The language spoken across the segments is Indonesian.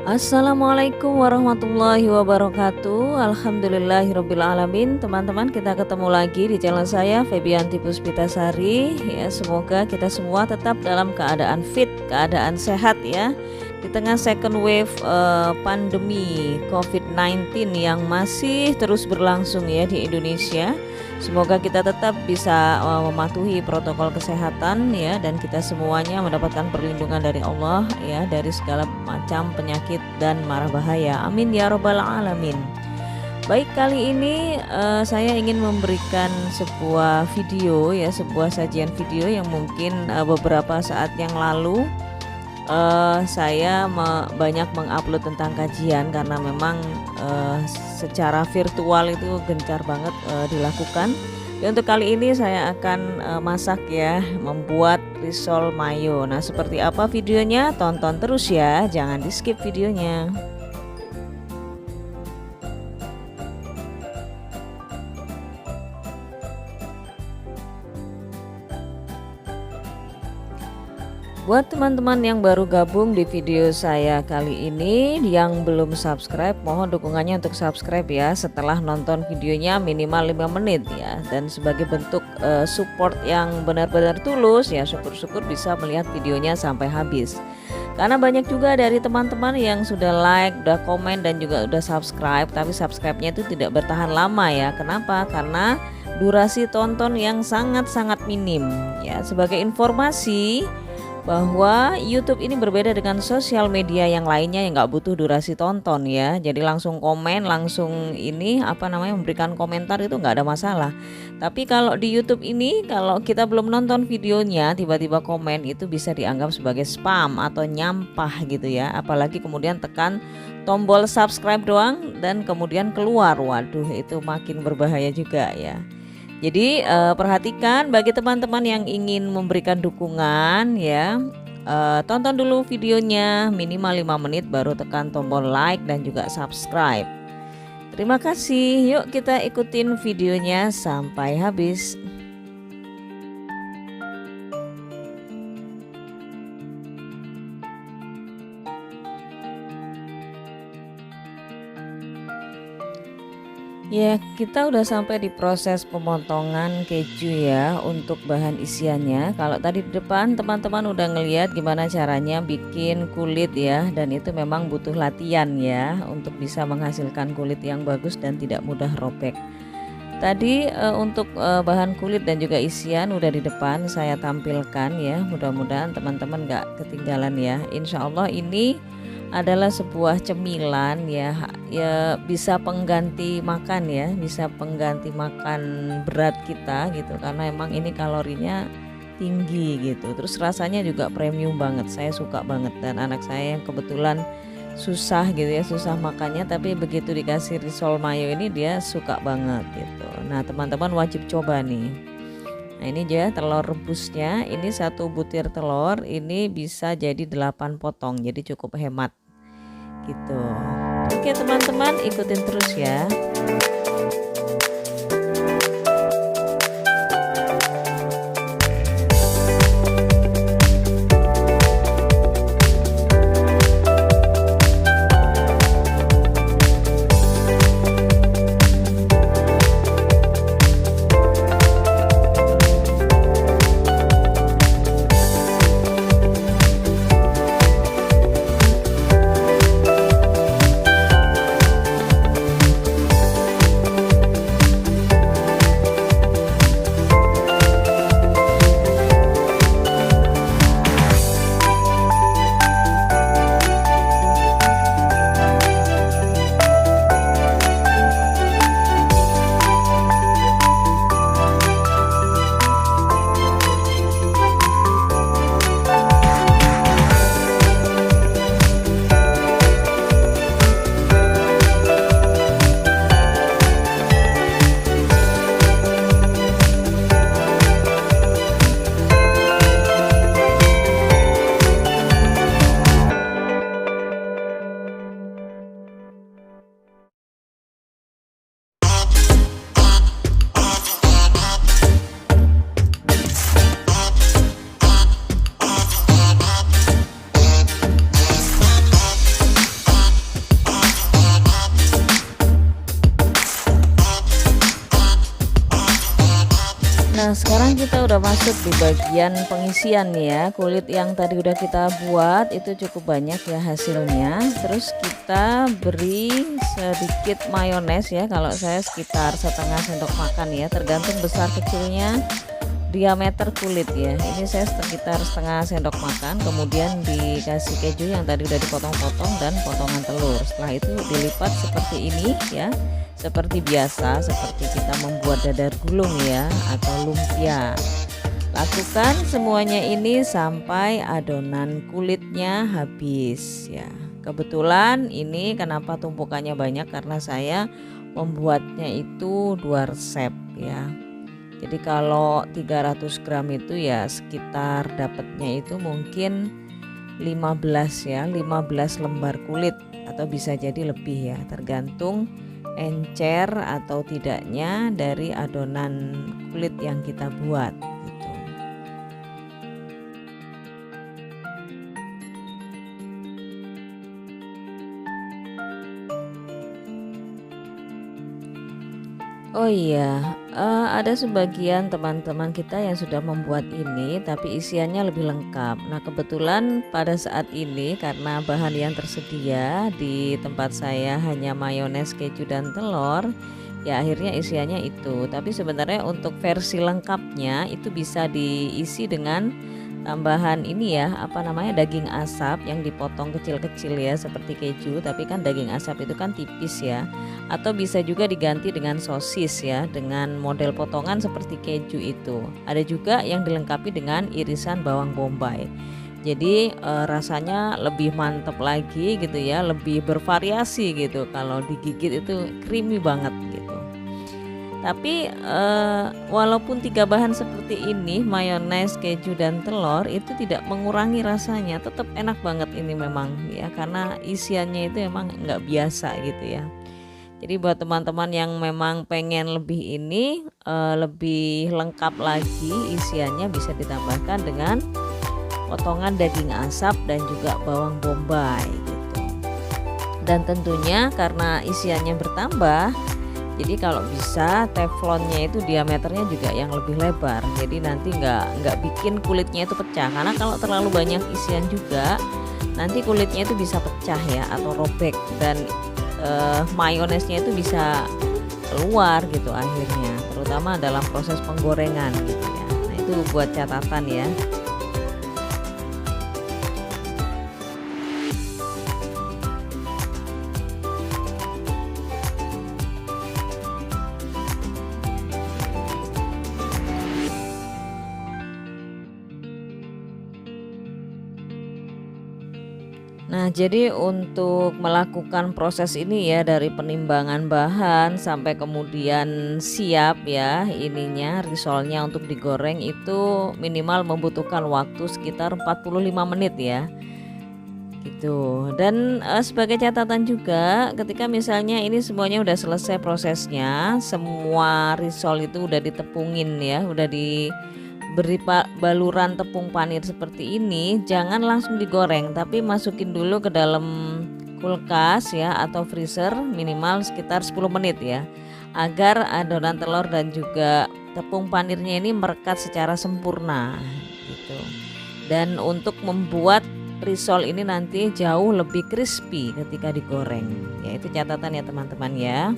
Assalamualaikum warahmatullahi wabarakatuh. Alhamdulillahirobbilalamin. Teman-teman, kita ketemu lagi di channel saya Febianti Puspitasari. Ya, semoga kita semua tetap dalam keadaan fit, keadaan sehat ya. Di tengah second wave pandemi COVID-19 yang masih terus berlangsung ya di Indonesia. Semoga kita tetap bisa mematuhi protokol kesehatan ya, dan kita semuanya mendapatkan perlindungan dari Allah ya dari segala macam penyakit dan mara bahaya. Amin ya robbal alamin. Baik, kali ini saya ingin memberikan sebuah video ya, sebuah sajian video yang mungkin beberapa saat yang lalu saya banyak mengupload tentang kajian karena memang secara virtual itu gencar banget dilakukan. Ya, untuk kali ini saya akan masak ya, membuat risol mayo. Nah, seperti apa videonya? Tonton terus ya, jangan di skip videonya. Buat teman-teman yang baru gabung di video saya kali ini, yang belum subscribe, mohon dukungannya untuk subscribe ya setelah nonton videonya minimal 5 menit ya. Dan sebagai bentuk support yang benar-benar tulus ya, syukur-syukur bisa melihat videonya sampai habis. Karena banyak juga dari teman-teman yang sudah like, udah komen dan juga udah subscribe, tapi subscribe-nya itu tidak bertahan lama ya. Kenapa? Karena durasi tonton yang sangat-sangat minim ya. Sebagai informasi bahwa YouTube ini berbeda dengan sosial media yang lainnya yang nggak butuh durasi tonton ya. Jadi langsung komen, langsung memberikan komentar itu nggak ada masalah. Tapi kalau di YouTube ini, kalau kita belum nonton videonya tiba-tiba komen, itu bisa dianggap sebagai spam atau nyampah gitu ya. Apalagi kemudian tekan tombol subscribe doang dan kemudian keluar, waduh itu makin berbahaya juga ya. Jadi perhatikan bagi teman-teman yang ingin memberikan dukungan ya, tonton dulu videonya minimal 5 menit baru tekan tombol like dan juga subscribe. Terima kasih, yuk kita ikutin videonya sampai habis. Ya, kita udah sampai di proses pemotongan keju ya untuk bahan isiannya. Kalau tadi di depan teman-teman udah ngeliat gimana caranya bikin kulit ya, dan itu memang butuh latihan ya untuk bisa menghasilkan kulit yang bagus dan tidak mudah robek. Tadi untuk bahan kulit dan juga isian udah di depan saya tampilkan ya. Mudah-mudahan teman-teman gak ketinggalan ya. Insya Allah ini adalah sebuah cemilan ya, bisa pengganti makan ya, bisa pengganti makan berat kita gitu, karena emang ini kalorinya tinggi gitu, terus rasanya juga premium banget, saya suka banget. Dan anak saya yang kebetulan susah gitu ya, susah makannya, tapi begitu dikasih risol mayo ini dia suka banget gitu. Nah, teman-teman wajib coba nih. Nah, ini dia telur rebusnya, ini 1 butir telur ini bisa jadi 8 potong, jadi cukup hemat gitu. Oke teman-teman, ikutin terus ya. Nah, sekarang kita udah masuk di bagian pengisian nih ya. Kulit yang tadi udah kita buat itu cukup banyak ya hasilnya. Terus kita beri sedikit mayones ya. Kalau saya sekitar setengah sendok makan ya, tergantung besar kecilnya diameter kulit ya. Ini saya sekitar setengah sendok makan. Kemudian dikasih keju yang tadi udah dipotong-potong dan potongan telur. Setelah itu dilipat seperti ini ya, seperti biasa, seperti kita membuat dadar gulung ya atau lumpia. Lakukan semuanya ini sampai adonan kulitnya habis ya. Kebetulan ini kenapa tumpukannya banyak, karena saya membuatnya itu 2 resep ya. Jadi kalau 300 gram itu ya sekitar dapatnya itu mungkin 15 ya, 15 lembar kulit atau bisa jadi lebih ya, tergantung encer atau tidaknya dari adonan kulit yang kita buat gitu. Oh iya, ada sebagian teman-teman kita yang sudah membuat ini tapi isiannya lebih lengkap. Nah, kebetulan pada saat ini karena bahan yang tersedia di tempat saya hanya mayones, keju dan telur, ya akhirnya isiannya itu. Tapi sebenarnya untuk versi lengkapnya itu bisa diisi dengan tambahan ini ya, apa namanya, daging asap yang dipotong kecil-kecil ya seperti keju, tapi kan daging asap itu kan tipis ya. Atau bisa juga diganti dengan sosis ya, dengan model potongan seperti keju itu. Ada juga yang dilengkapi dengan irisan bawang bombay. Jadi rasanya lebih mantep lagi gitu ya, lebih bervariasi gitu. Kalau digigit itu creamy banget gitu. Tapi walaupun 3 bahan seperti ini, mayones, keju dan telur, itu tidak mengurangi rasanya, tetap enak banget ini memang ya, karena isiannya itu emang nggak biasa gitu ya. Jadi buat teman-teman yang memang pengen lebih ini, lebih lengkap lagi isiannya, bisa ditambahkan dengan potongan daging asap dan juga bawang bombay gitu. Dan tentunya karena isiannya bertambah, jadi kalau bisa teflonnya itu diameternya juga yang lebih lebar, jadi nanti nggak bikin kulitnya itu pecah, karena kalau terlalu banyak isian juga nanti kulitnya itu bisa pecah ya atau robek, dan mayonesnya itu bisa keluar gitu akhirnya, terutama dalam proses penggorengan gitu ya. Nah, itu buat catatan ya. Nah, jadi untuk melakukan proses ini ya, dari penimbangan bahan sampai kemudian siap ya ininya, risolnya untuk digoreng, itu minimal membutuhkan waktu sekitar 45 menit ya gitu. Dan sebagai catatan juga, ketika misalnya ini semuanya udah selesai prosesnya, semua risol itu udah ditepungin ya, udah beri baluran tepung panir seperti ini, jangan langsung digoreng, tapi masukin dulu ke dalam kulkas ya atau freezer minimal sekitar 10 menit ya, agar adonan telur dan juga tepung panirnya ini merekat secara sempurna gitu. Dan untuk membuat risol ini nanti jauh lebih crispy ketika digoreng ya, itu catatan ya teman-teman ya.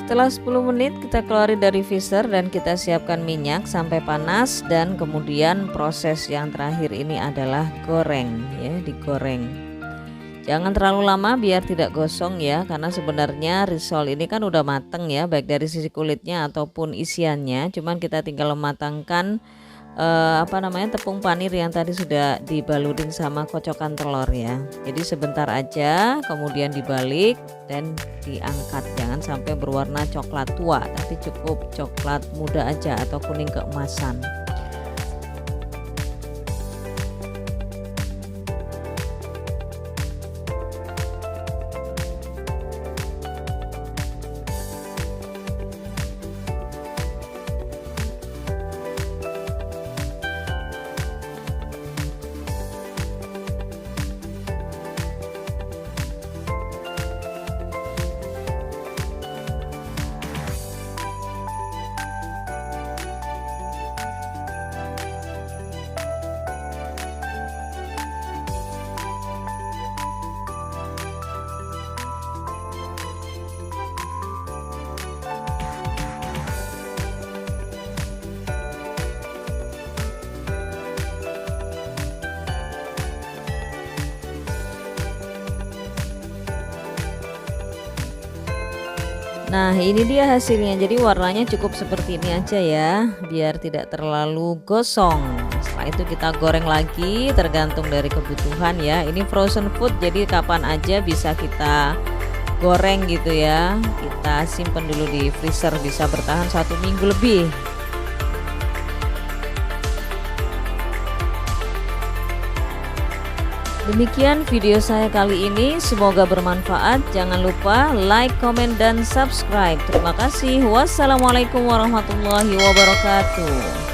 Setelah 10 menit kita keluarin dari freezer dan kita siapkan minyak sampai panas, dan kemudian proses yang terakhir ini adalah goreng ya, digoreng. Jangan terlalu lama biar tidak gosong ya, karena sebenarnya risol ini kan udah mateng ya, baik dari sisi kulitnya ataupun isiannya, cuman kita tinggal mematangkan tepung panir yang tadi sudah dibalurin sama kocokan telur ya. Jadi sebentar aja, kemudian dibalik dan diangkat, jangan sampai berwarna coklat tua, tapi cukup coklat muda aja atau kuning keemasan. Nah ini dia hasilnya, jadi warnanya cukup seperti ini aja ya, biar tidak terlalu gosong. Setelah itu kita goreng lagi, tergantung dari kebutuhan ya. Ini frozen food, jadi kapan aja bisa kita goreng gitu ya. Kita simpen dulu di freezer, bisa bertahan 1 minggu lebih. Demikian video saya kali ini, semoga bermanfaat. Jangan lupa like, comment, dan subscribe. Terima kasih. Wassalamualaikum warahmatullahi wabarakatuh.